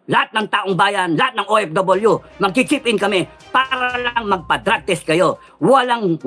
Lahat ng taong bayan, lahat ng OFW, mag-chip in kami para lang magpa-drug test kayo. Walang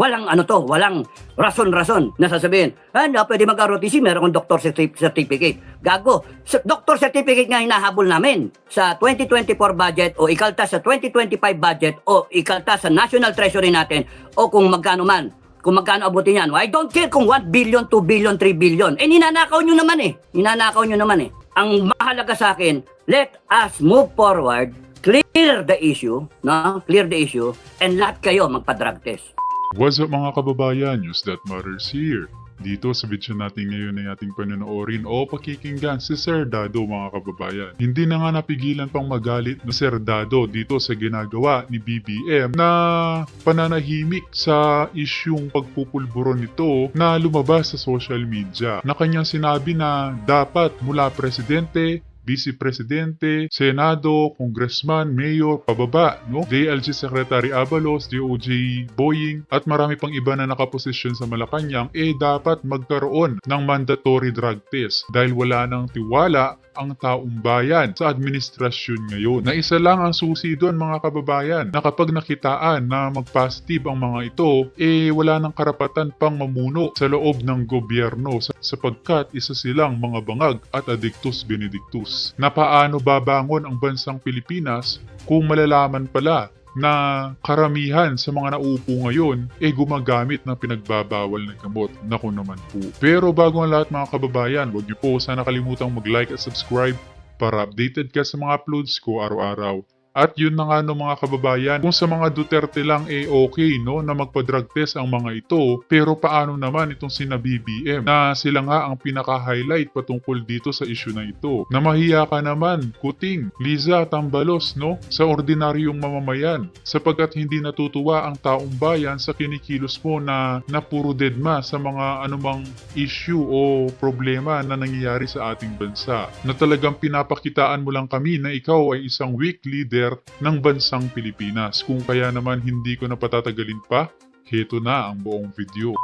rason-rason na sasabihin, na pwede mag-ROTC, meron akong doctor certificate. Gago, doctor certificate nga hinahabol namin sa 2024 budget o ikaltas sa 2025 budget o ikaltas sa National Treasury natin o kung magkano man. Kung magkano abutin yan. I don't care kung 1 billion, 2 billion, 3 billion. Ninanakaw nyo naman eh. Ang mahalaga sa akin, let us move forward, clear the issue, no? Clear the issue, and lahat kayo magpa-drug test. What's up mga kababayan? News that matters here. Dito sa video natin ngayon ay ating panonoorin o pakikinggan si Sir Dado mga kababayan. Hindi na nga napigilan pang magalit na Sir Dado dito sa ginagawa ni BBM na pananahimik sa isyung pagpupulburo nito na lumabas sa social media. Na kanyang sinabi na dapat mula presidente, Vice Presidente, Senado, Congressman, Mayor, pababa, no? JLG Secretary Abalos, DOJ Boying, at marami pang iba na nakaposisyon sa Malacanang, dapat magkaroon ng mandatory drug test dahil wala nang tiwala ang taong bayan sa administrasyon ngayon. Na isa lang ang susi doon mga kababayan, na kapag nakitaan na mag-positive ang mga ito, wala nang karapatan pang mamuno sa loob ng gobyerno sapagkat isa silang mga bangag at addictus benedictus. Na paano babangon ang bansang Pilipinas kung malalaman pala na karamihan sa mga nauupo ngayon gumagamit ng pinagbabawal na gamot. Naku naman po. Pero bago ang lahat mga kababayan, huwag niyo po sana kalimutang mag-like at subscribe para updated ka sa mga uploads ko araw-araw. At yun na nga no mga kababayan, kung sa mga Duterte lang okay no na magpa-drug test ang mga ito, pero paano naman itong sina BBM na sila nga ang pinaka-highlight patungkol dito sa issue na ito. Namahiya ka naman, Kuting, Liza, Tambalos no sa ordinaryong mamamayan sapagkat hindi natutuwa ang taong bayan sa kinikilos mo na puro dedma sa mga anumang issue o problema na nangyayari sa ating bansa. Na talagang pinapakitaan mo lang kami na ikaw ay isang weak leader ng bansang Pilipinas. Kung kaya naman hindi ko na patatagalin pa, heto na ang buong video.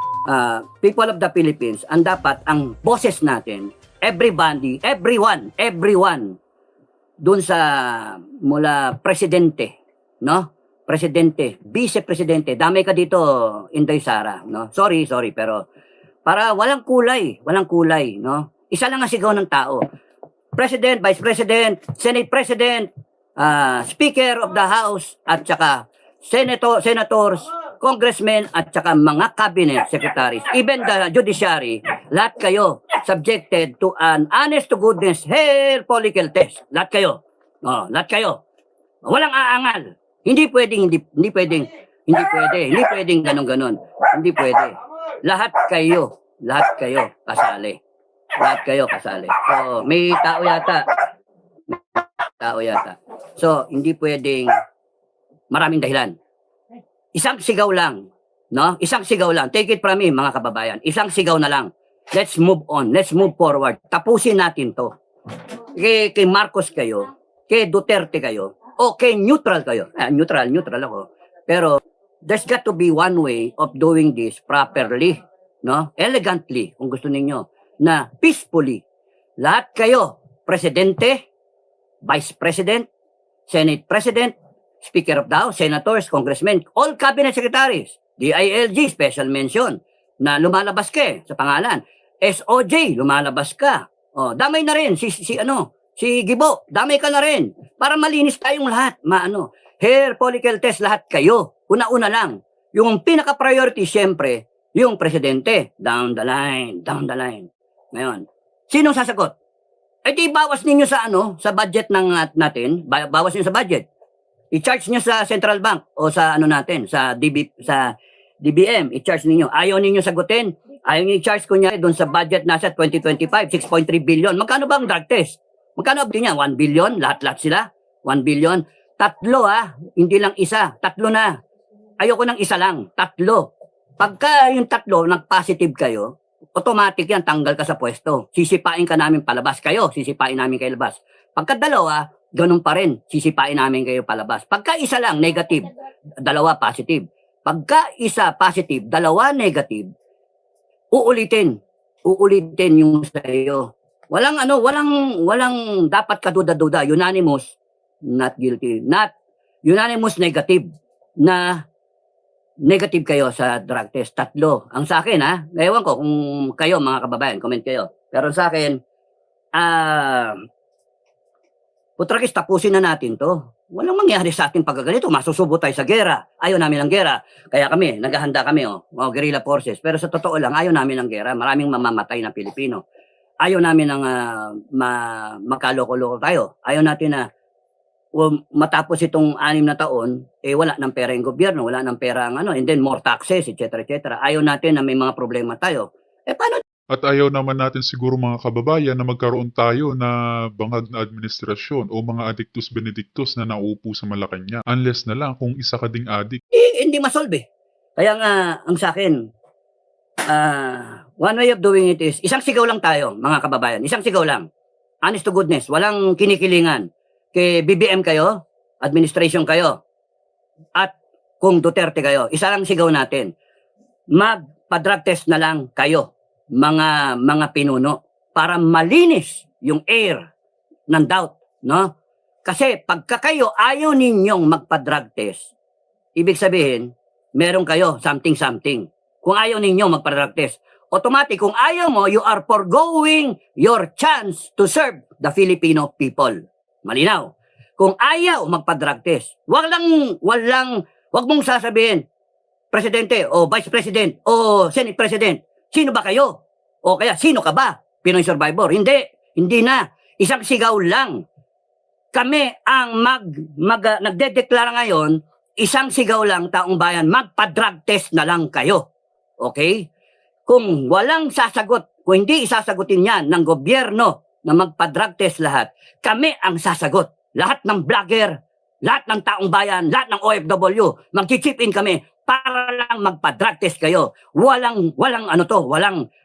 People of the Philippines, ang dapat, ang boses natin, everybody, everyone, dun sa mula presidente, no? Presidente, vice presidente, damay ka dito, Inday Sara, no? Sorry, pero para walang kulay, no? Isa lang ang sigaw ng tao. President, Vice President, Senate President, Speaker of the House, at saka Senators, Congressmen, at saka mga Cabinet Secretaries, even the Judiciary, lahat kayo subjected to an honest to goodness hair follicle test. Lahat kayo. Lahat kayo. Walang aangal. Hindi pwedeng ganun. Hindi pwede. Lahat kayo kasali. So, may tao yata. So, hindi pwedeng maraming dahilan. Isang sigaw lang, no? Isang sigaw lang. Take it from me, mga kababayan. Isang sigaw na lang. Let's move on. Let's move forward. Tapusin natin to. Kay Marcos kayo, kay Duterte kayo, o kay neutral kayo. Neutral ako. Pero, there's got to be one way of doing this properly, no? Elegantly, kung gusto ninyo, na peacefully. Lahat kayo, Presidente, Vice President, Senate President, Speaker of the House, Senators, Congressmen, all Cabinet Secretaries, DILG, special mention, na lumalabas ka sa pangalan. SOJ, lumalabas ka. Damay na rin, si Gibo, damay ka na rin. Para malinis tayong lahat, hair follicle test, lahat kayo. Una-una lang. Yung pinaka-priority, siyempre, yung Presidente. Down the line. Ngayon, sinong sasagot? Di bawas ninyo sa budget ng natin, bawas niyo sa budget. I-charge niyo sa Central Bank o sa sa DBM, i-charge ninyo. Ayaw ninyo sagutin. Ayaw niyo i-charge kunya doon sa budget nasa 2025, 6.3 billion. Magkano ba ang drug test? Magkano ba niya? 1 billion? Lahat sila? 1 billion? Tatlo hindi lang isa. Tatlo na. Ayoko ng isa lang. Tatlo. Pagka yung tatlo, nag-positive kayo, automatic yan, tanggal ka sa pwesto. Sisipain ka namin palabas. Kayo, sisipain namin kayo labas. Pagka dalawa, ganun pa rin. Sisipain namin kayo palabas. Pagka isa lang, negative. Dalawa, positive. Pagka isa, positive. Dalawa, negative. Uulitin yung sa'yo. Walang dapat kaduda-duda. Unanimous. not guilty. Not unanimous negative na negative kayo sa drug test. 3. Ang sa akin, ewan ko kung kayo, mga kababayan, comment kayo. Pero sa akin, putrakis, tapusin na natin to. Walang mangyari sa atin pagkaganito. Masusubo tayo sa gera. Ayaw namin ng gera. Kaya kami, naghahanda kami, guerrilla forces. Pero sa totoo lang, ayaw namin ng gera. Maraming mamamatay na Pilipino. Ayaw namin ng magkaloko-loko tayo. Ayaw natin na matapos itong 6 na taon, wala ng pera yung gobyerno, wala ng pera ang and then more taxes, etc. etc. Ayaw natin na may mga problema tayo. Paano? At ayaw naman natin siguro mga kababayan na magkaroon tayo na bangag na administrasyon o mga addictus benedictus na nauupo sa Malacanang. Unless na lang kung isa ka ding addict. Hindi masolve. Kaya nga, ang sa akin, one way of doing it is, isang sigaw lang tayo, mga kababayan. Isang sigaw lang. Honest to goodness. Walang kinikilingan. Kay BBM kayo, administration kayo, at kung Duterte kayo, isa lang sigaw natin. Magpa-drug test na lang kayo, mga pinuno, para malinis yung air ng doubt, no? Kasi pagka kayo ayaw ninyong magpa-drug test, ibig sabihin, meron kayo something. Kung ayaw ninyong magpa-drug test, automatic, kung ayaw mo, you are foregoing your chance to serve the Filipino people. Malinaw. Kung ayaw magpa-drug test, wag mong sasabihin, Presidente o Vice President o Senate President, sino ba kayo? O kaya, sino ka ba? Pinoy Survivor. Hindi na. Isang sigaw lang. Kami ang nagdedeklara ngayon, isang sigaw lang, taong bayan, magpa-drug test na lang kayo. Okay? Kung walang sasagot, kung hindi isasagutin yan ng gobyerno na magpa-drug test lahat, kami ang sasagot. Lahat ng vlogger, lahat ng taong bayan, lahat ng OFW, mag-chip in kami para lang magpa-drug test kayo. Walang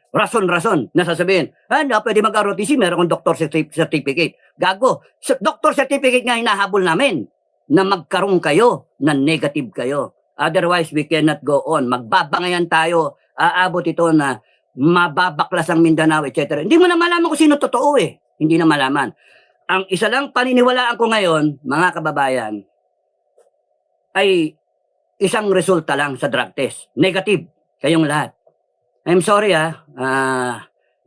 rason na sasabihin, na pwede mag-ROTC, meron kong doctor certificate. Gago. Doctor certificate nga hinahabol namin na magkaroon kayo, na negative kayo. Otherwise, we cannot go on. Magbabangayan tayo, aabot ito na mababaklas ang Mindanao, etc. Hindi mo na malaman kung sino totoo Hindi na malaman. Ang isa lang paniniwalaan ko ngayon, mga kababayan, ay isang resulta lang sa drug test. Negative. Kayong lahat. I'm sorry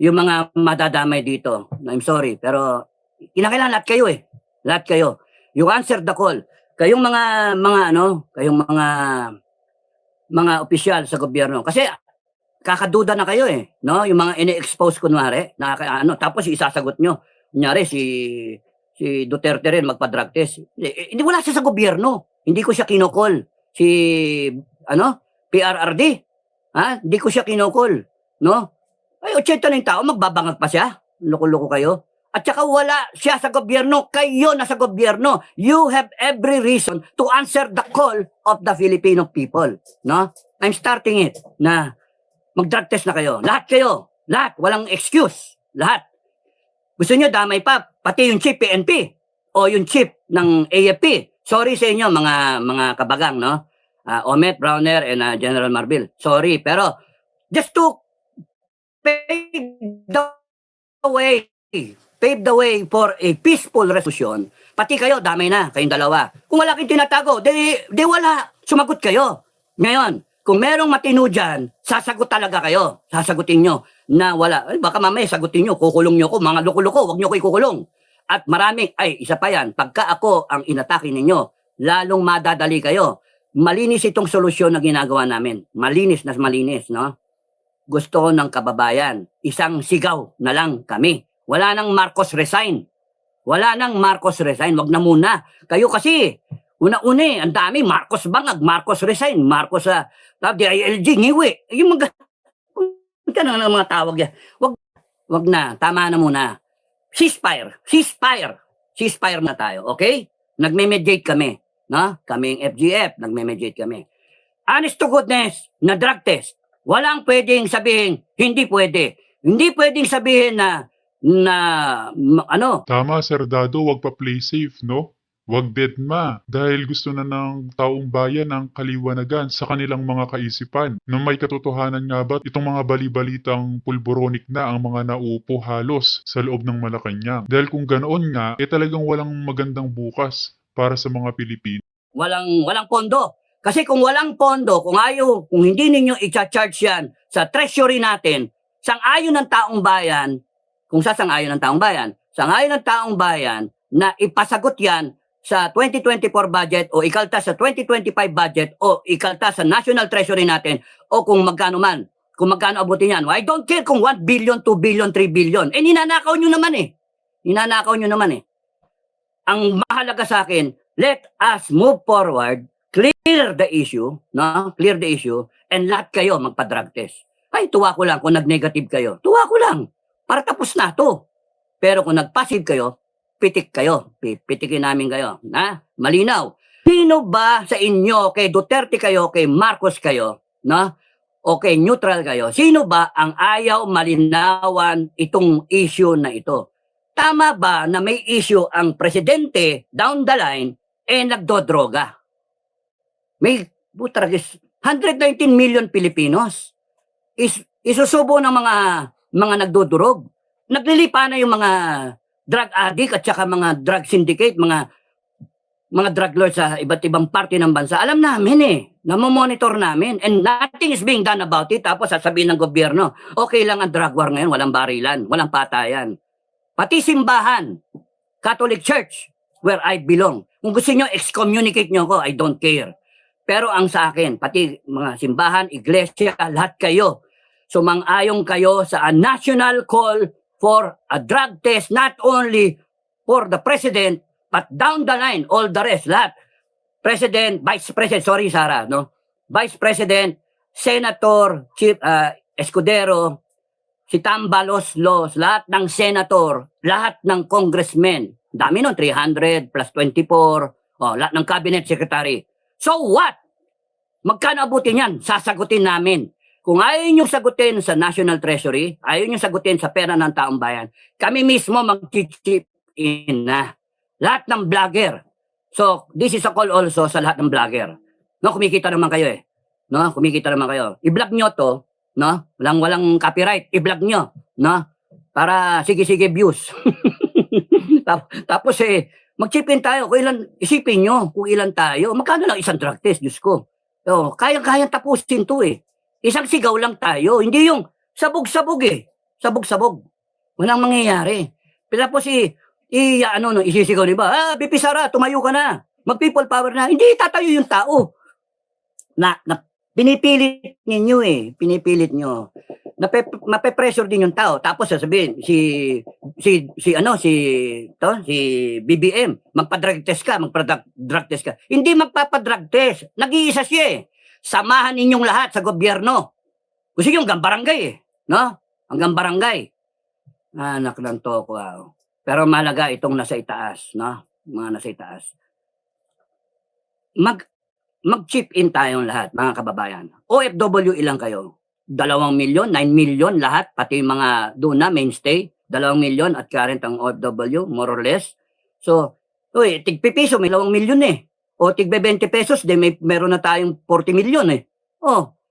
yung mga madadamay dito. I'm sorry. Pero kinakailangan lahat kayo Lahat kayo. You answer the call. Kayong kayong mga opisyal sa gobyerno. Kasi kakaduda na kayo no? Yung mga ini-expose kunwari, tapos isasagot nyo. Kunyari si Duterte rin magpa-drug test. Hindi wala siya sa gobyerno. Hindi ko siya kinokol. Si PRRD. Hindi ko siya kinokol, no? Ay 80 na yung tao, magbabangag pa siya. Loko-loko kayo. At saka wala siya sa gobyerno, kayo na sa gobyerno. You have every reason to answer the call of the Filipino people, no? I'm starting it na mag-drug test na kayo. Lahat kayo. Lahat. Walang excuse. Lahat. Gusto nyo damay pa, pati yung chief PNP o yung chief ng AFP. Sorry sa inyo mga kabagang, no? Omet, Browner, and General Marbil. Sorry, pero just to pave the way for a peaceful resolution, pati kayo, damay na, kayong dalawa. Kung wala kayong tinatago, di wala. Sumagot kayo. Ngayon, kung merong matino dyan, sasagot talaga kayo. Sasagutin nyo na wala. Baka mamaya sagutin nyo, kukulong nyo ko, mga loko-loko, wag nyo ko ikukulong. At maraming, isa pa yan, pagka ako ang inatake ninyo, lalong madadali kayo. Malinis itong solusyon na ginagawa namin. Malinis na malinis, no? Gusto ko ng kababayan, isang sigaw na lang kami. Wala nang Marcos resign. Wag na muna. Kayo kasi, una-una ang dami, Marcos bangag, Marcos resign, Marcos DILG, ngiwi. Yung mga tawag yan. Wag na, tama na muna. Ceasefire na tayo, okay? Nagme-mediate kami. No? Kaming FGF, nagme-mediate kami. Honest to goodness, na drug test. Walang pwedeng sabihin, hindi pwede. Hindi pwedeng sabihin na Tama, Sir Dado, wag pa play safe, no? Wag deadma dahil gusto na ng taong bayan ng kaliwanagan sa kanilang mga kaisipan. Na may katotohanan nga ba itong mga bali-balitang pulboronic na ang mga nauupo halos sa loob ng Malacanang? Dahil kung ganoon nga, talagang walang magandang bukas para sa mga Pilipino. Walang pondo. Kasi kung walang pondo, kung hindi ninyo i-charge yan sa treasury natin, sang-ayon ng taong bayan, kung sasang-ayon ng taong bayan, sang-ayon ng taong bayan na ipasagot yan sa 2024 budget o ikaltas sa 2025 budget o ikaltas sa national treasury natin o kung magkano man, kung magkano abutin yan. I don't care kung 1 billion, 2 billion, 3 billion. Ninanakaw nyo naman eh. Ninanakaw nyo naman eh. Ang mahalaga sa akin, let us move forward, clear the issue, no? Clear the issue, and lahat kayo magpa-drug test. Ay, tuwa ko lang kung nag-negative kayo. Tuwa ko lang. Para tapos na to. Pero kung nag-positive kayo, pitik kayo. Pitikin namin kayo. Na? Malinaw. Sino ba sa inyo, kay Duterte kayo, kay Marcos kayo, no? O kay neutral kayo, sino ba ang ayaw malinawan itong issue na ito? Tama ba na may issue ang presidente down the line nagdodroga? May butragis 119 million Pilipinos isusubo ng mga nagdodurog. Naglilipa na yung mga drug addict at saka mga drug syndicate, mga drug lords sa iba't ibang parte ng bansa. Alam namin namomonitor namin and nothing is being done about it. Tapos sasabihin ng gobyerno, okay lang ang drug war ngayon, walang barilan, walang patayan. Pati simbahan, Catholic Church, where I belong. Kung gusto nyo, excommunicate nyo ako, I don't care. Pero ang sa akin, pati mga simbahan, iglesia, lahat kayo, sumang-ayong kayo sa a national call for a drug test, not only for the President, but down the line, all the rest, lahat. President, Vice President, sorry Sarah, no? Vice President, Senator, Chief Escudero, si Tambalos, lahat ng senator, lahat ng congressmen, dami nun, 300 plus 24, lahat ng cabinet secretary. So what? Magkano abutin yan? Sasagutin namin. Kung ayaw nyo sagutin sa National Treasury, ayaw nyo sagutin sa pera ng taong bayan, kami mismo mag-chip in na. Lahat ng vlogger. So, this is a call also sa lahat ng vlogger. No, kumikita naman kayo eh. No, kumikita naman kayo. I-vlog nyo to, no? Walang copyright. I-vlog nyo, no? Para sige views. Tapos mag-chip in tayo. Kung ilan, isipin nyo kung ilan tayo. Magkano lang isang drug test, Diyos ko. So, kayang tapusin to eh. Isang sigaw lang tayo. Hindi yung sabog-sabog eh. Sabog-sabog. Walang mangyayari. Pero tapos isisigaw ni ba? BP Sara, tumayo ka na. Mag-people power na. Hindi tatayo yung tao. Pinipilit ninyo eh. Pinipilit nyo. Mape-pressure din yung tao. Tapos sasabihin, si BBM, magpa-drug test ka, magpa-drug test ka. Hindi magpapa-drug test. Nag-iisa siya eh. Samahan ninyong lahat sa gobyerno. Gusto nyo hanggang barangay eh. No? Hanggang barangay. Anak ng toko. Pero malaga itong nasa itaas. No? Mga nasa itaas. Mag-chip in tayong lahat, mga kababayan. OFW ilang kayo? 2 milyon, 9 milyon lahat, pati mga doon na mainstay, 2 milyon at current ang OFW, more or less. So, tig-pipiso, may 2 milyon eh. O tig-20 pesos, meron na tayong 40 milyon eh.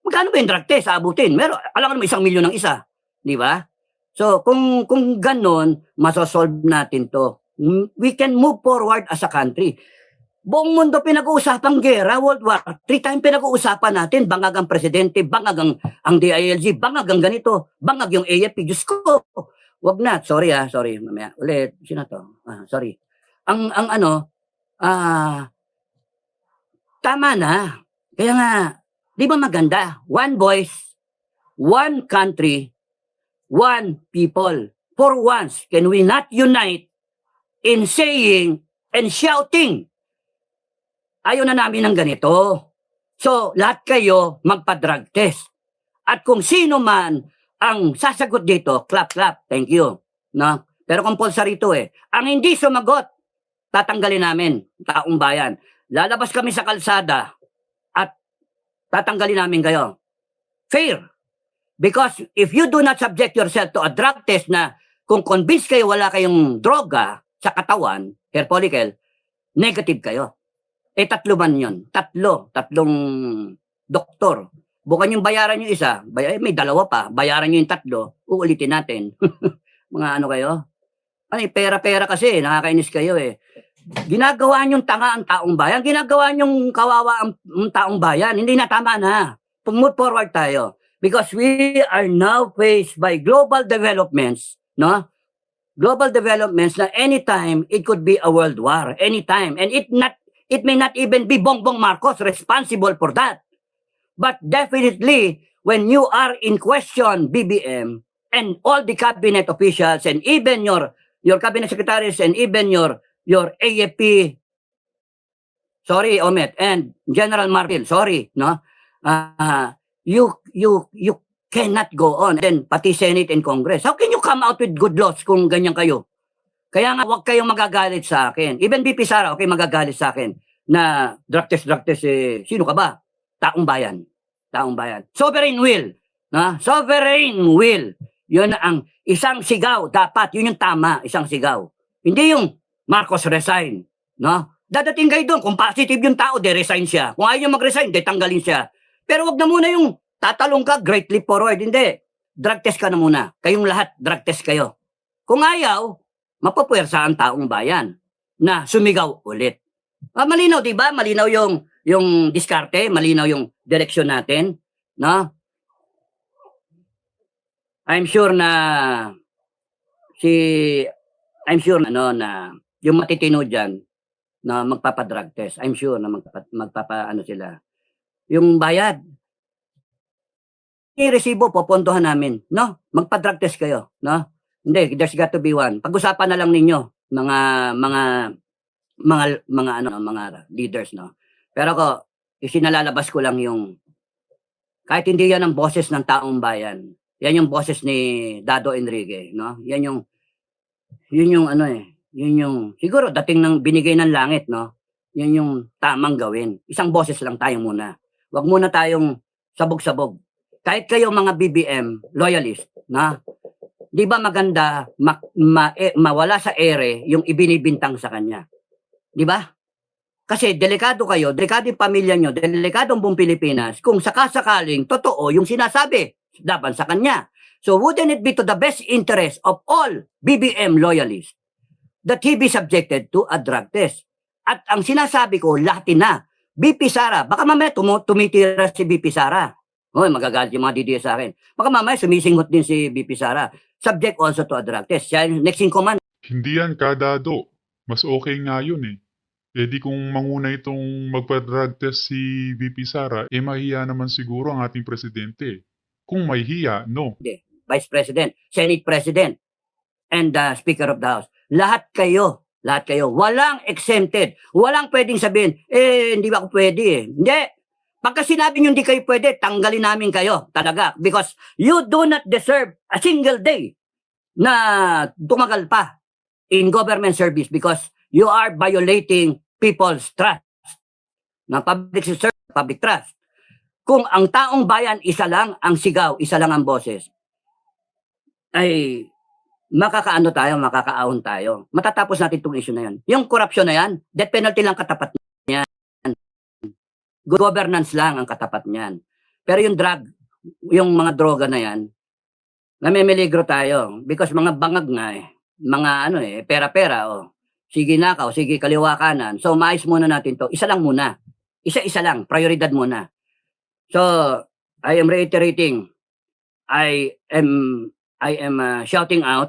Magkano ba yung drug test? Abutin. Alam mo 1 milyon ng isa. Di ba? So, kung ganon, masosolve natin to. We can move forward as a country. Buong mundo pinag-uusapang gera, World War 3 time pinag-uusapan natin, bangag ang presidente, bangag ang DILG, bangag ang ganito, bangag yung AFP. Diyos ko, wag na. Sorry mamaya. Ulit, sino to? Sorry. Tama na. Kaya nga, di ba maganda? One voice, one country, one people. For once, can we not unite in saying and shouting, ayaw na namin ng ganito. So, lahat kayo magpa-drug test. At kung sino man ang sasagot dito, clap. Thank you. No? Pero compulsory ito eh. Ang hindi sumagot, tatanggalin namin, taong bayan. Lalabas kami sa kalsada at tatanggalin namin kayo. Fair. Because if you do not subject yourself to a drug test na kung convinced kayo wala kayong droga sa katawan, hair follicle, negative kayo. Tatlo man yun. Tatlong doktor. Bukan yung bayaran yung isa, may 2 pa, bayaran nyo yung 3, uulitin natin. Mga ano kayo? Pera-pera kasi, nakakainis kayo eh. ginagawa niyong tanga ang taong bayan, ginagawa niyong kawawa ang taong bayan. Hindi na, tama na. Move forward tayo. Because we are now faced by global developments, no? Global developments na anytime it could be a world war, anytime. And it may not even be Bongbong Marcos responsible for that. But definitely, when you are in question, BBM, and all the cabinet officials, and even your cabinet secretaries, and even your AFP, sorry, Omet, and General Marbil, sorry, no? You cannot go on. Then, pati Senate and Congress. How can you come out with good laws kung ganyan kayo? Kaya nga, huwag kayong magagalit sa akin. Even BP Sara, okay, magagalit sa akin na drug test, sino ka ba? Taong bayan. Taong bayan. Sovereign will. Na? Sovereign will. Yun ang isang sigaw. Dapat, yun yung tama, isang sigaw. Hindi yung Marcos resign. No? Dadating kayo doon. Kung positive yung tao, de-resign siya. Kung ayaw mag-resign, de-tanggalin siya. Pero wag na muna yung tatalong ka, great leap forward. Hindi. Drug test ka na muna. Kayong lahat, drug test kayo. Kung ayaw, mapapuwersa ang taong bayan na sumigaw ulit. Malinaw, di ba? Malinaw yung diskarte, malinaw yung direksyon natin, no? I'm sure na yung matitino diyan na magpapa-drug test. I'm sure na magpapa sila. Yung bayad, i-resibo, popondohan namin, no? Magpa-drug test kayo, no? Hindi, there's got to be one. Pag-usapan na lang ninyo, mga leaders, no? Pero isinalalabas ko lang yung, kahit hindi yan ang boses ng taong bayan, yan yung boses ni Dado Enrique, no? Yun yung, siguro dating ng binigay ng langit, no? Yun yung tamang gawin. Isang boses lang tayo muna. Wag muna tayong sabog-sabog. Kahit kayo mga BBM loyalist, na di ba maganda mawala sa ere yung ibinibintang sa kanya? Di ba? Kasi delikado kayo, delikado yung pamilya nyo, delikado ang buong Pilipinas kung sakasakaling totoo yung sinasabi laban sa kanya. So wouldn't it be to the best interest of all BBM loyalists that he be subjected to a drug test? At ang sinasabi ko, lahat na. BP Sara, baka mamaya tumitira si BP Sara. Hoy, magagalit yung mga DDS sa akin. Baka mamaya sumisingot din si BP Sara. Subject also to a drug test. Siya next in command. Hindi yan, kadado. Mas okay nga yun eh. Eh di kung manguna itong magpa-drug test si VP Sara, eh mahiya naman siguro ang ating presidente. Kung may hiya, no. Vice President, Senate President, and Speaker of the House. Lahat kayo, walang exempted. Walang pwedeng sabihin, hindi ba ako pwede eh. Hindi. Pagka sinabi nyo hindi kayo pwede, tanggalin namin kayo talaga. Because you do not deserve a single day na tumagal pa in government service because you are violating people's trust. Na public service, public trust. Kung ang taong bayan, isa lang ang sigaw, isa lang ang boses, ay makakaahon tayo. Matatapos natin itong issue na yan. Yung corruption na yan, death penalty lang katapat niyan. Governance lang ang katapat niyan. Pero yung yung mga droga na yan, namimiligro tayo. Because mga bangag nga mga pera-pera, sige nakaw, sige kaliwa kanan. So maayos muna natin to. Isa lang muna. Isa-isa lang, prioridad muna. So, I am reiterating, I am shouting out